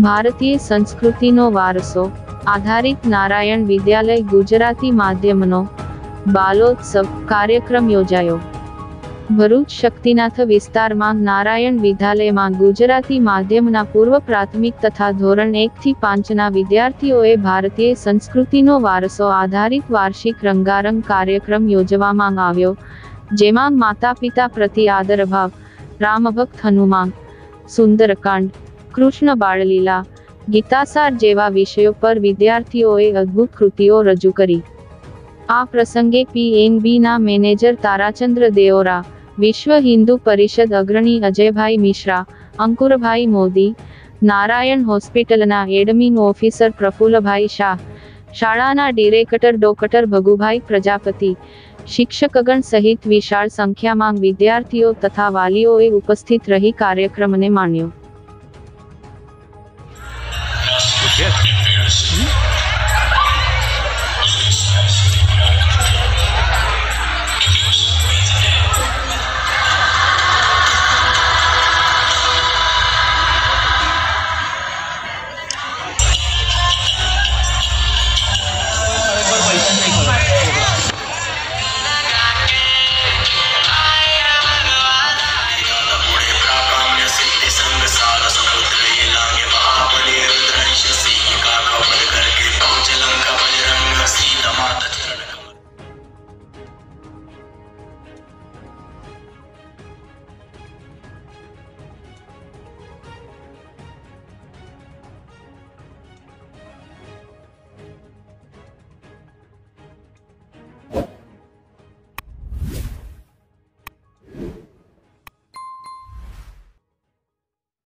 ભારતીય સંસ્કૃતિનો વારસો આધારિત નારાયણ વિદ્યાલય ગુજરાતી માધ્યમનો બાલોત્સવ કાર્યક્રમ યોજાયો. ભરૂચ શક્તિનાથ વિસ્તારમાં નારાયણ વિદ્યાલયમાં ગુજરાતી માધ્યમના પૂર્વ પ્રાથમિક તથા ધોરણ 1 થી 5ના વિદ્યાર્થીઓએ ભારતીય સંસ્કૃતિનો વારસો આધારિત વાર્ષિક રંગારંગ કાર્યક્રમ યોજવામાં આવ્યો, જેમાં માતા પિતા પ્રતિ આદરભાવ, રામભક્ત હનુમાન, સુંદરકાંડ, કૃષ્ણ બાળલીલા, ગીતાસાર જેવા વિષયો પર વિદ્યાર્થીઓએ અદ્ભુત કૃતિઓ રજૂ કરી. આ પ્રસંગે PNBના મેનેજર તારાચંદ્ર દેઓરા, વિશ્વ હિન્દુ પરિષદ અગ્રણી અજયભાઈ મિશ્રા, અંકુરભાઈ મોદી, નારાયણ હોસ્પિટલના એડમિન ઓફિસર પ્રફુલ્લભાઈ શાહ, શાળાના ડિરેક્ટર ડોક્ટર ભગુભાઈ પ્રજાપતિ, શિક્ષકગણ સહિત વિશાળ સંખ્યામાં વિદ્યાર્થીઓ તથા વાલીઓએ ઉપસ્થિત રહી કાર્યક્રમને માણ્યો.